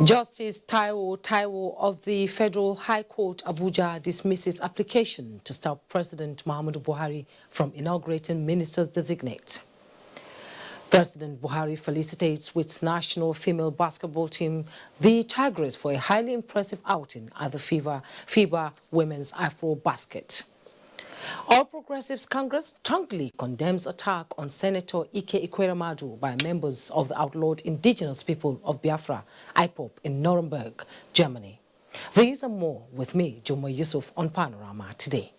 Justice Taiwo of the Federal High Court Abuja dismisses application to stop President Muhammadu Buhari from inaugurating ministers designate. President Buhari felicitates with national female basketball team, the Tigers, for a highly impressive outing at the FIBA Women's AFROBASKET. All Progressives Congress strongly condemns attack on Senator EKWEREMADU'S by members of the outlawed indigenous people of Biafra, IPOB, in Nuremberg, Germany. These and more with me, Jomo Yusuf, on Panorama today.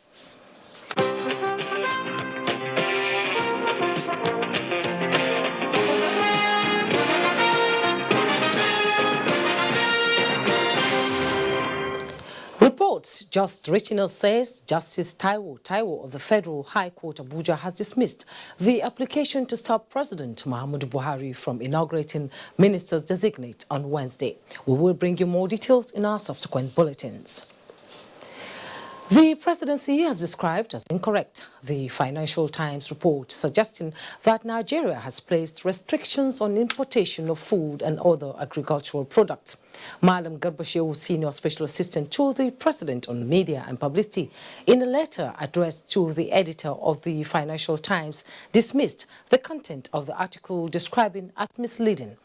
Reports just reaching us says Justice Taiwo of the Federal High Court Abuja has dismissed the application to stop President Muhammadu Buhari from inaugurating ministers designate on Wednesday. We will bring you more details in our subsequent bulletins. The presidency has described as incorrect the Financial Times report suggesting that Nigeria has placed restrictions on importation of food and other agricultural products. Malam Garbashew, Senior Special Assistant to the President on Media and Publicity, in a letter addressed to the editor of the Financial Times, dismissed the content of the article describing as misleading.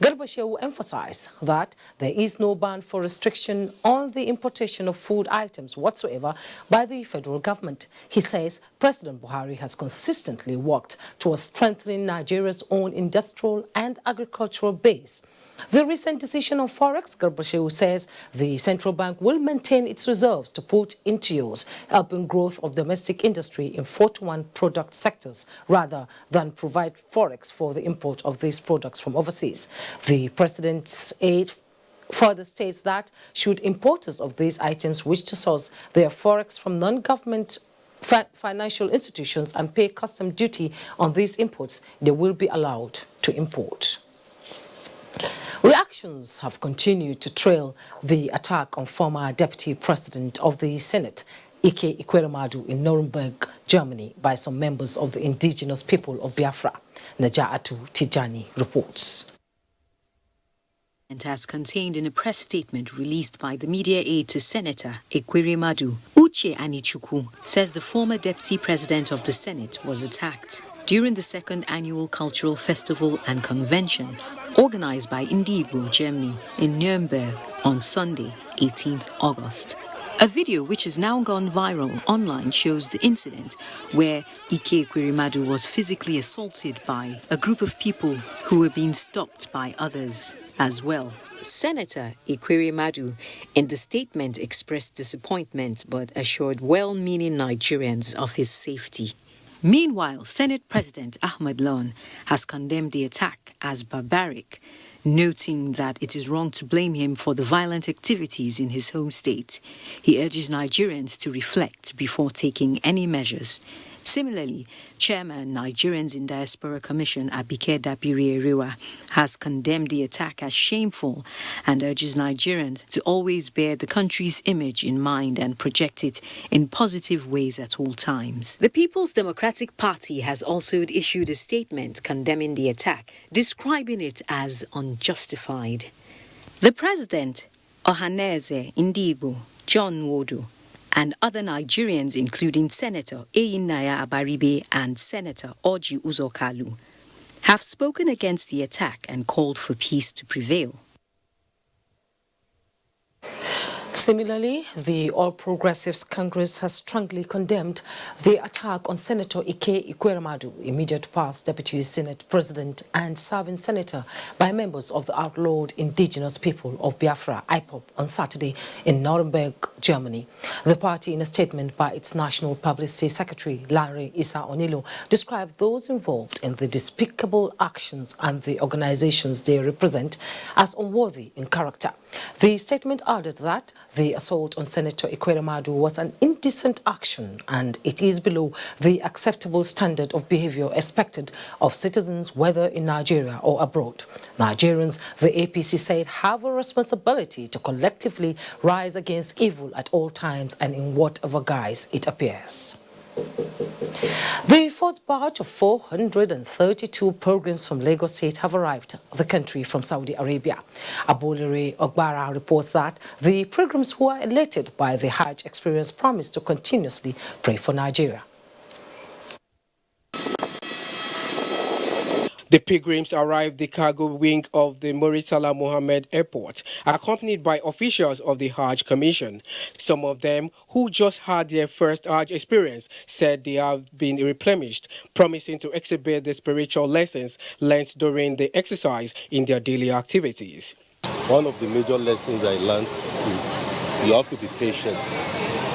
Garbashew emphasized that there is no ban for restriction on the importation of food items whatsoever by the federal government. He says President Buhari has consistently worked towards strengthening Nigeria's own industrial and agricultural base. The recent decision on FOREX, Garbashew says the central bank will maintain its reserves to put into use, helping growth of domestic industry in 41 product sectors, rather than provide FOREX for the import of these products from overseas. The president's aide further states that should importers of these items wish to source their FOREX from non-government financial institutions and pay custom duty on these imports, they will be allowed to import. Reactions have continued to trail the attack on former Deputy President of the Senate, EKWEREMADU, in Nuremberg, Germany, by some members of the indigenous people of Biafra. Naja'atu Tijani reports. And as contained in a press statement released by the media aide to Senator EKWEREMADU, Uche Anichukwu says the former Deputy President of the Senate was attacked during the second annual cultural festival and convention organized by Indigbo, Germany, in Nuremberg on Sunday, 18th August. A video which has now gone viral online shows the incident where EKWEREMADU was physically assaulted by a group of people who were being stopped by others as well. Senator EKWEREMADU in the statement expressed disappointment but assured well-meaning Nigerians of his safety. Meanwhile, Senate President Ahmed Lawan has condemned the attack as barbaric, noting that it is wrong to blame him for the violent activities in his home state. He urges Nigerians to reflect before taking any measures. Similarly, Chairman Nigerians in Diaspora Commission Abike Dapiri-Erewa has condemned the attack as shameful and urges Nigerians to always bear the country's image in mind and project it in positive ways at all times. The People's Democratic Party has also issued a statement condemning the attack, describing it as unjustified. The President, Ohaneze Ndigbo, John Wodo, and other Nigerians, including Senator Eyinaya Abaribe and Senator Orji Uzokalu, have spoken against the attack and called for peace to prevail. Similarly, the All Progressives Congress has strongly condemned the attack on Senator EKWEREMADU, immediate past Deputy Senate President and serving senator, by members of the outlawed indigenous people of Biafra, IPOB, on Saturday in Nuremberg, Germany. The party, in a statement by its National Publicity Secretary, Larry Issa Onilo, described those involved in the despicable actions and the organizations they represent as unworthy in character. The statement added that the assault on Senator EKWEREMADU was an indecent action and it is below the acceptable standard of behavior expected of citizens, whether in Nigeria or abroad. Nigerians, the APC said, have a responsibility to collectively rise against evil at all times and in whatever guise it appears. The first batch of 432 pilgrims from Lagos State have arrived the country from Saudi Arabia. Abolere Ogbara reports that the pilgrims who are elated by the Hajj experience promise to continuously pray for Nigeria. The pilgrims arrived the cargo wing of the Muritala Mohammed Airport, accompanied by officials of the Hajj Commission. Some of them, who just had their first Hajj experience, said they have been replenished, promising to exhibit the spiritual lessons learnt during the exercise in their daily activities. One of the major lessons I learned is you have to be patient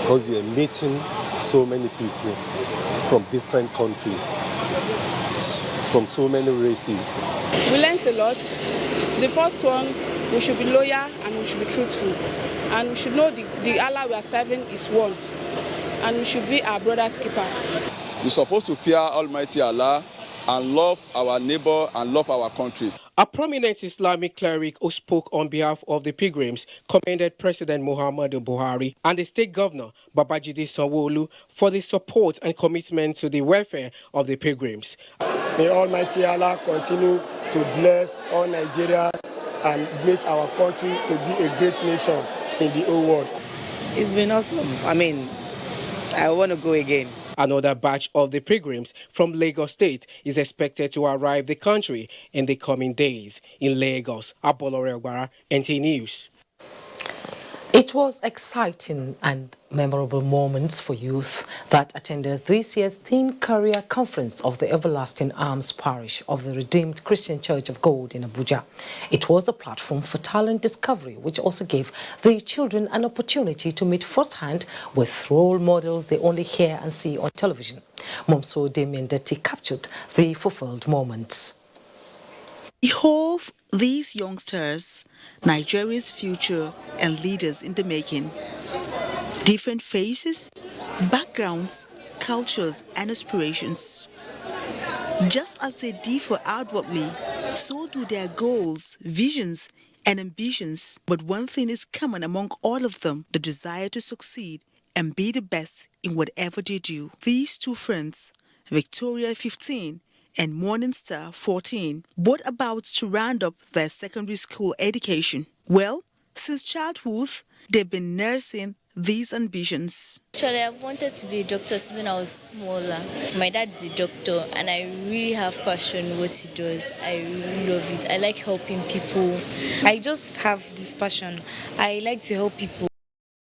because you're meeting so many people from different countries, from so many races. We learned a lot. The first one, we should be loyal and we should be truthful. And we should know the Allah we are serving is one. And we should be our brother's keeper. We're supposed to fear Almighty Allah and love our neighbor and love our country. A prominent Islamic cleric who spoke on behalf of the pilgrims commended President Muhammadu Buhari and the state governor Babajide Sanwo-Olu for the support and commitment to the welfare of the pilgrims. May Almighty Allah continue to bless all Nigeria and make our country to be a great nation in the whole world. It's been awesome. I want to go again. Another batch of the pilgrims from Lagos State is expected to arrive the country in the coming days. In Lagos, Abolore Ogbara, NT News. It was exciting and memorable moments for youth that attended this year's Teen Career Conference of the Everlasting Arms Parish of the Redeemed Christian Church of God in Abuja. It was a platform for talent discovery, which also gave the children an opportunity to meet firsthand with role models they only hear and see on television. Momso Damien Detti captured the fulfilled moments. Behold these youngsters, Nigeria's future and leaders in the making. Different faces, backgrounds, cultures and aspirations. Just as they differ outwardly, so do their goals, visions and ambitions. But one thing is common among all of them, the desire to succeed and be the best in whatever they do. These two friends, Victoria 15 and Morning Star 14, both about to round up their secondary school education. Well, since childhood, they've been nursing these ambitions. Actually, I've wanted to be a doctor since when I was smaller. My dad's a doctor and I really have passion in what he does. I really love it. I like helping people. I just have this passion. I like to help people,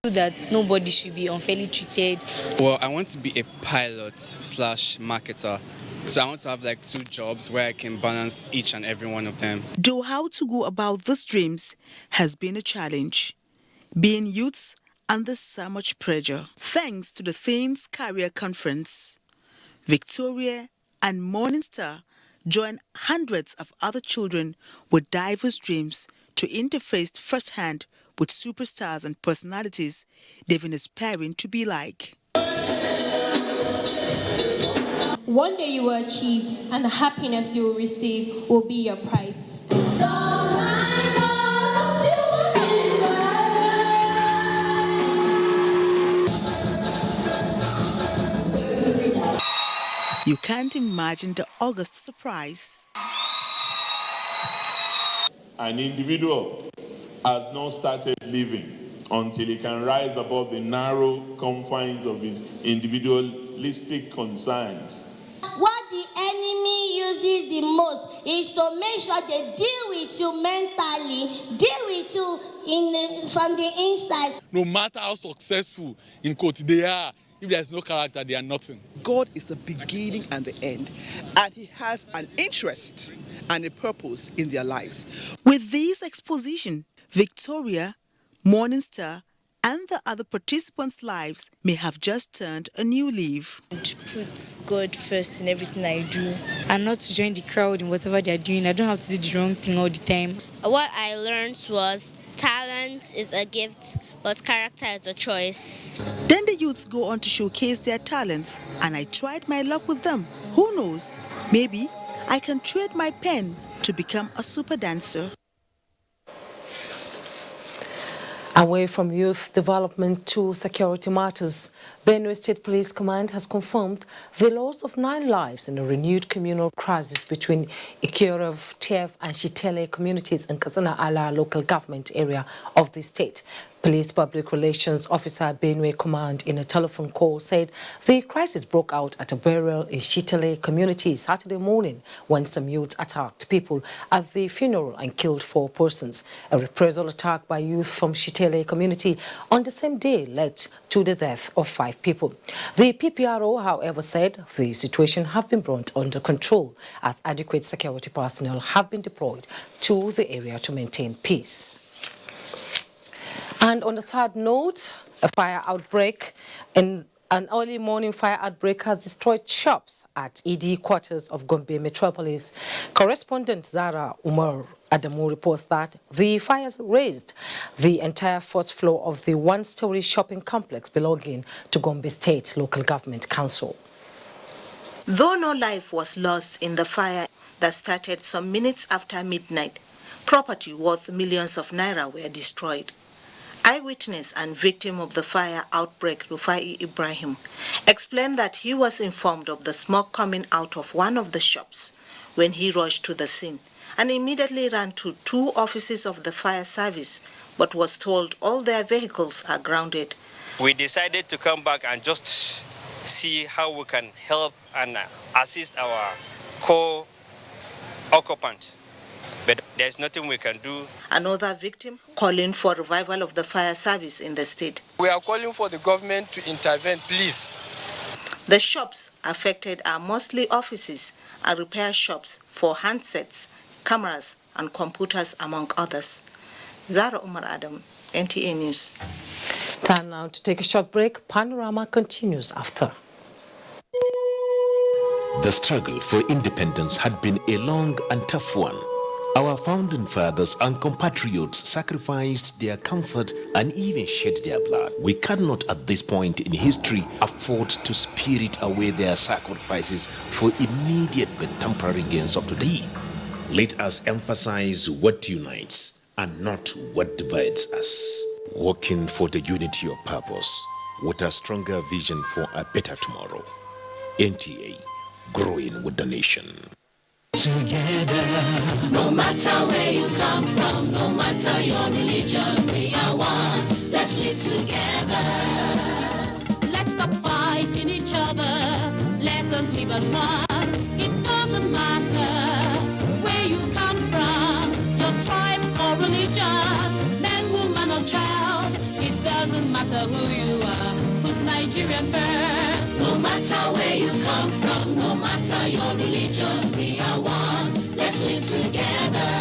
that nobody should be unfairly treated. Well, I want to be a pilot / marketer. So I want to have like 2 jobs where I can balance each and every one of them. Though how to go about these dreams has been a challenge. Being youths under so much pressure. Thanks to the Teens Career Conference, Victoria and Morning Star joined hundreds of other children with diverse dreams to interface firsthand with superstars and personalities they've been aspiring to be like. One day you will achieve, and the happiness you will receive will be your prize. You can't imagine the august surprise. An individual has not started living until he can rise above the narrow confines of his individualistic concerns. What the enemy uses the most is to make sure they deal with you mentally, deal with you from the inside. No matter how successful in quote they are, if there's no character, they are nothing. God is the beginning and the end, and He has an interest and a purpose in their lives. With this exposition, Victoria, Morning Star, and the other participants' lives may have just turned a new leaf. To put God first in everything I do, and not to join the crowd in whatever they're doing. I don't have to do the wrong thing all the time. What I learned was talent is a gift, but character is a choice. Then the youths go on to showcase their talents, and I tried my luck with them. Who knows? Maybe I can trade my pen to become a super dancer. Away from youth development to security matters, Benue State Police Command has confirmed the loss of 9 lives in a renewed communal crisis between Ikwerem, Tief and Shitele communities in Katsina Ala local government area of the state. Police Public Relations Officer Benue Command in a telephone call said the crisis broke out at a burial in Shitele community Saturday morning when some youths attacked people at the funeral and killed 4 persons. A reprisal attack by youth from Shitele community on the same day led to the death of 5 people. The PPRO, however, said the situation have been brought under control as adequate security personnel have been deployed to the area to maintain peace. And on a sad note, a fire outbreak in an early morning fire outbreak has destroyed shops at ED quarters of Gombe Metropolis. Correspondent Zara Umar Adamu reports that the fires razed the entire first floor of the 1-story shopping complex belonging to Gombe State Local Government Council. Though no life was lost in the fire that started some minutes after midnight, property worth millions of naira were destroyed. Eyewitness and victim of the fire outbreak, Rufai Ibrahim, explained that he was informed of the smoke coming out of one of the shops when he rushed to the scene and immediately ran to 2 offices of the fire service, but was told all their vehicles are grounded. We decided to come back and just see how we can help and assist our co-occupant. But there's nothing we can do. Another victim calling for revival of the fire service in the state. We are calling for the government to intervene, please. The shops affected are mostly offices and repair shops for handsets, cameras and computers, among others. Zara Umar Adam, NTA News. Time now to take a short break. Panorama continues after. The struggle for independence had been a long and tough one. Our founding fathers and compatriots sacrificed their comfort and even shed their blood. We cannot at this point in history afford to spirit away their sacrifices for immediate but temporary gains of today. Let us emphasize what unites and not what divides us. Working for the unity of purpose with a stronger vision for a better tomorrow. NTA, growing with the nation. Together, no matter where you come from, no matter your religion, we are one. Let's live together. Let's stop fighting each other. Let us live as one. It doesn't matter where you come from, your tribe or religion, man, woman or child. It doesn't matter who you are. Put Nigeria first. No matter where you come from, no matter your religion, we are one. Let's live together.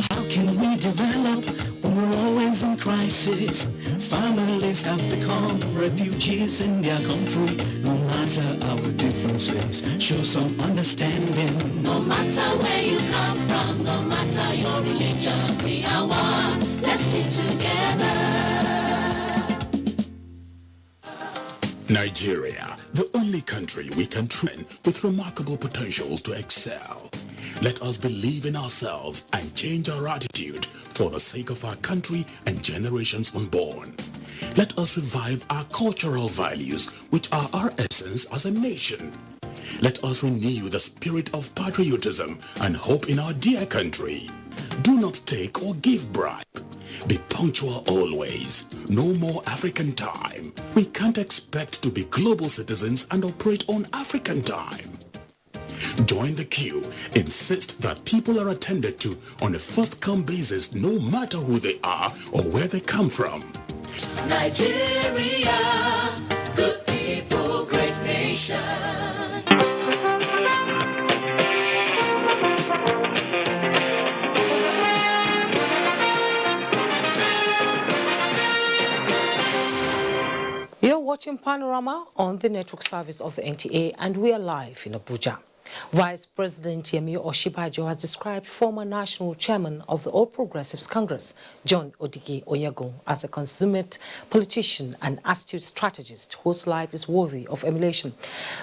How can we develop when we're always in crisis? Families have become refugees in their country. No matter our differences, show some understanding. No matter where you come from, no matter your religion, we are one. Let's live together. Nigeria, the only country we can train with remarkable potentials to excel. Let us believe in ourselves and change our attitude for the sake of our country and generations unborn. Let us revive our cultural values, which are our essence as a nation. Let us renew the spirit of patriotism and hope in our dear country. Do not take or give bribe. Be punctual always. No more African time. We can't expect to be global citizens and operate on African time. Join the queue. Insist that people are attended to on a first-come basis, no matter who they are or where they come from. Nigeria, good people, great nation. You're watching Panorama on the network service of the NTA, and we are live in Abuja. Vice President Yemi Osinbajo has described former national chairman of the All Progressives Congress, John Odigi Onyegun, as a consummate politician and astute strategist whose life is worthy of emulation.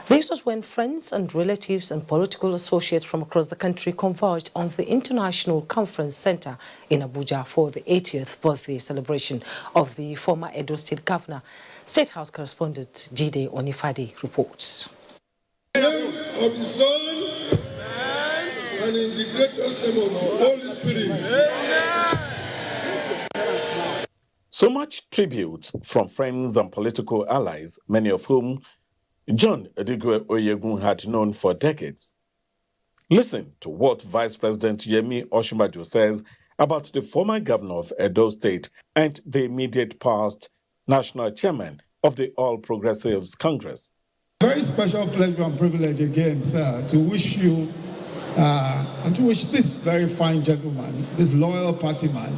This was when friends and relatives and political associates from across the country converged on the International Conference Center in Abuja for the 80th birthday celebration of the former Edo State Governor. State House correspondent Jide Onifade reports. In the name of the Son and in the greatest name of the Holy Spirit. So much tributes from friends and political allies, many of whom John Odigi Onyegun had known for decades. Listen to what Vice President Yemi Osinbajo says about the former governor of Edo State and the immediate past national chairman of the All Progressives Congress. Very special pleasure and privilege again, sir, to wish you and to wish this very fine gentleman, this loyal party man,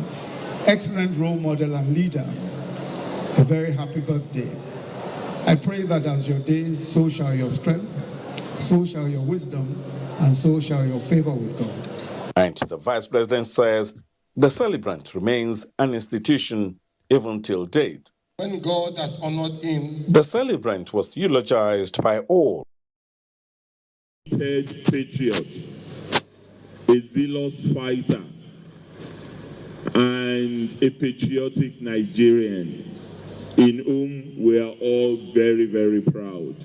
excellent role model and leader, a very happy birthday. I pray that as your days, so shall your strength, so shall your wisdom, and so shall your favor with God. And the Vice President says the celebrant remains an institution even till date. When God has honored him, the celebrant was eulogized by all. Patriot, a zealous fighter, and a patriotic Nigerian in whom we are all very, very proud.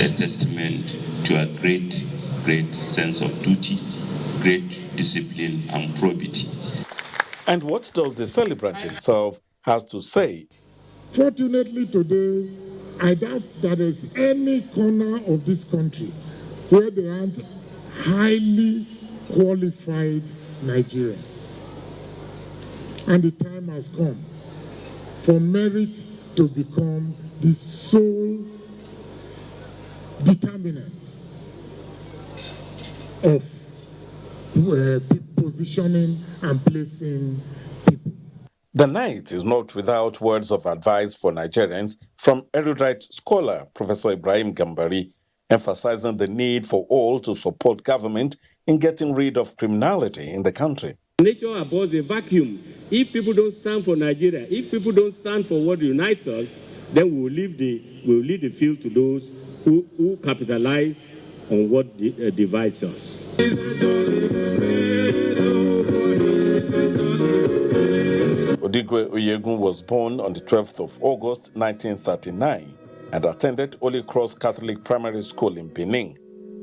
A testament to a great sense of duty, great discipline and probity. And what does the celebrant himself has to say? Fortunately today, I doubt there is any corner of this country where there aren't highly qualified Nigerians. And the time has come for merit to become the sole determinant of positioning and placing people. The night is not without words of advice for Nigerians from erudite scholar Professor Ibrahim Gambari, emphasizing the need for all to support government in getting rid of criminality in the country. Nature abhors a vacuum. If people don't stand for Nigeria, if people don't stand for what unites us, then we'll leave the field to those who capitalize on what divides us. Odigi Onyegun was born on the 12th of August 1939 and attended Holy Cross Catholic Primary School in Benin,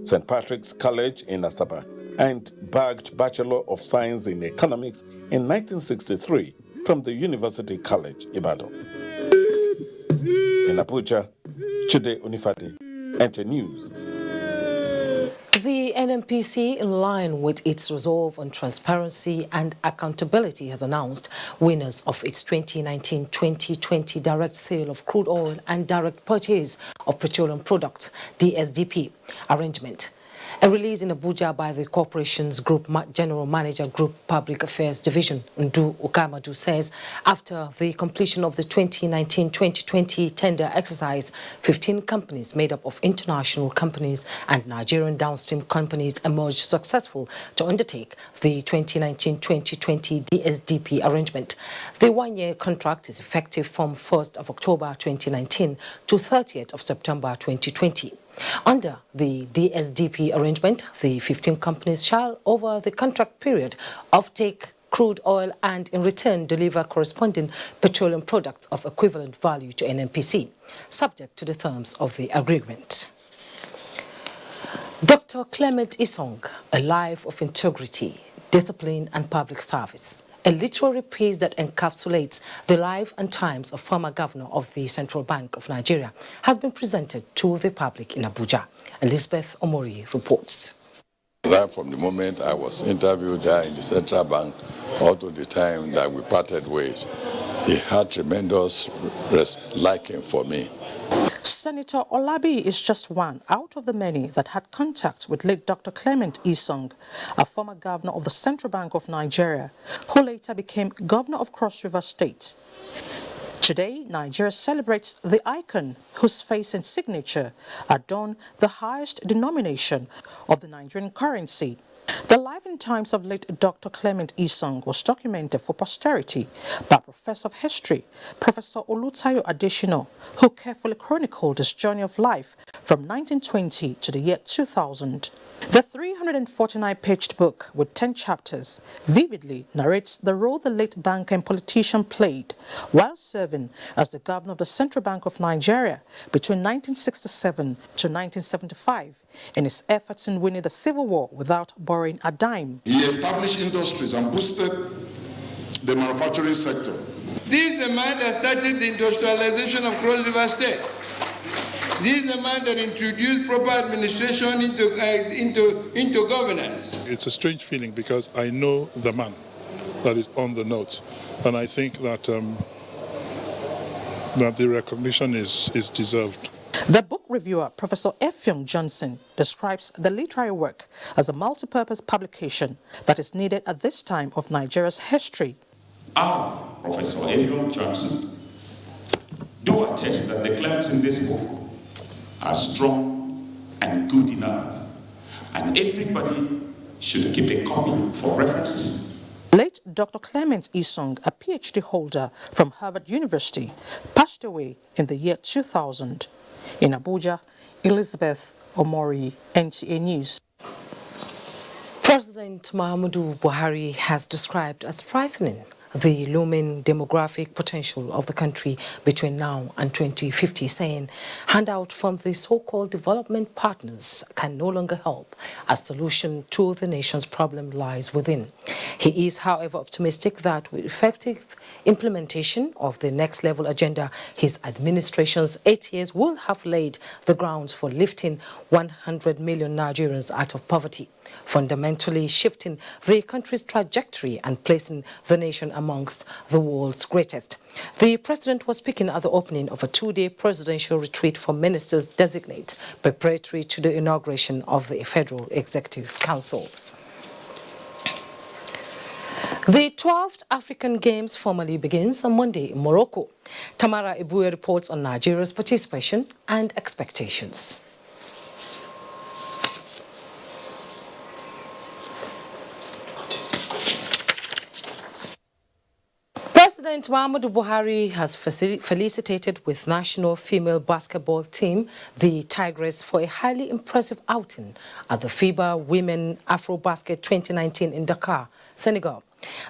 St. Patrick's College in Asaba, and bagged Bachelor of Science in Economics in 1963 from the University College, Ibadan. In Abuja, Jide Onifade, NT News. The NNPC, in line with its resolve on transparency and accountability, has announced winners of its 2019-2020 direct sale of crude oil and direct purchase of petroleum products, DSDP, arrangement. A release in Abuja by the corporation's Group General Manager, Group Public Affairs Division, EKWEREMADU'S, says after the completion of the 2019-2020 tender exercise, 15 companies made up of international companies and Nigerian downstream companies emerged successful to undertake the 2019-2020 DSDP arrangement. The one-year contract is effective from 1st of October 2019 to 30th of September 2020. Under the DSDP arrangement, the 15 companies shall, over the contract period, offtake crude oil and in return deliver corresponding petroleum products of equivalent value to NNPC, subject to the terms of the agreement. Dr. Clement Isong, A Life of Integrity, Discipline and Public Service, a literary piece that encapsulates the life and times of former governor of the Central Bank of Nigeria, has been presented to the public in Abuja. Elizabeth Omori reports. Right from the moment I was interviewed there in the Central Bank, all to the time that we parted ways, he had tremendous liking for me. Senator Olabi is just one out of the many that had contact with late Dr. Clement Isong, a former governor of the Central Bank of Nigeria, who later became governor of Cross River State. Today, Nigeria celebrates the icon whose face and signature adorn the highest denomination of the Nigerian currency. The life and times of late Dr. Clement Isong was documented for posterity by Professor of History, Professor Olutayo Adeshino, who carefully chronicled his journey of life from 1920 to the year 2000. The 349-page book with 10 chapters vividly narrates the role the late banker and politician played while serving as the governor of the Central Bank of Nigeria between 1967 to 1975 in his efforts in winning the Civil War without borrowing a dime. He established industries and boosted the manufacturing sector. This is the man that started the industrialization of Cross River State. This is the man that introduced proper administration into governance. It's a strange feeling because I know the man that is on the note, and I think that that the recognition is deserved. The book reviewer, Professor Effiong Johnson, describes the literary work as a multi-purpose publication that is needed at this time of Nigeria's history. I, Professor Effiong Johnson, do attest that the claims in this book are strong and good enough, and everybody should keep a copy for references. Late Dr. Clement Isong, a PhD holder from Harvard University, passed away in the year 2000. In Abuja, Elizabeth Omori, NTA News. President Muhammadu Buhari has described as frightening the looming demographic potential of the country between now and 2050, saying handout from the so-called development partners can no longer help, as solution to the nation's problem lies within. He is, however, optimistic that with effective implementation of the next level agenda, his administration's 8 years will have laid the grounds for lifting 100 million Nigerians out of poverty, fundamentally shifting the country's trajectory and placing the nation amongst the world's greatest. The president was speaking at the opening of a two-day presidential retreat for ministers designate preparatory to the inauguration of the Federal Executive Council. The 12th African Games formally begins on Monday in Morocco. Tamara Ibue reports on Nigeria's participation and expectations. President Muhammadu Buhari has felicitated with national female basketball team, the Tigress, for a highly impressive outing at the FIBA Women AFROBASKET 2019 in Dakar, Senegal.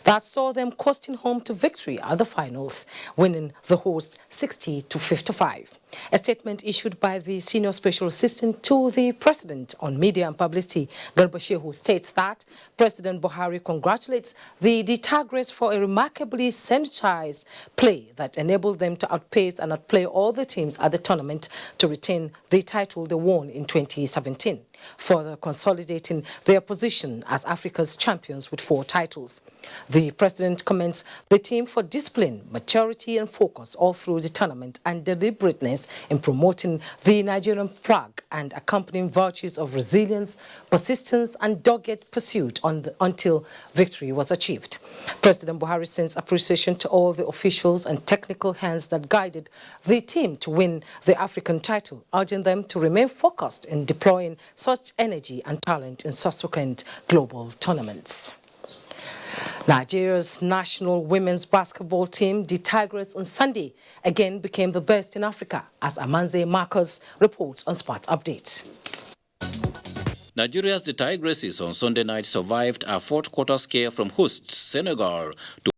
That saw them coasting home to victory at the finals, winning the host 60-55. A statement issued by the senior special assistant to the president on media and publicity, Garba Shehu, states that President Buhari congratulates the Tigress for a remarkably synergized play that enabled them to outpace and outplay all the teams at the tournament to retain the title they won in 2017, further consolidating their position as Africa's champions with 4 titles. The president commends the team for discipline, maturity and focus all through the tournament and deliberateness in promoting the Nigerian flag and accompanying virtues of resilience, persistence and dogged pursuit until victory was achieved. President Buhari sends appreciation to all the officials and technical hands that guided the team to win the African title, urging them to remain focused in deploying such energy and talent in subsequent global tournaments. Nigeria's national women's basketball team, the Tigers, on Sunday again became the best in Africa, as Amanze Marcus reports on Sport Update. Nigeria's The Tigresses on Sunday night survived a fourth quarter scare from hosts Senegal to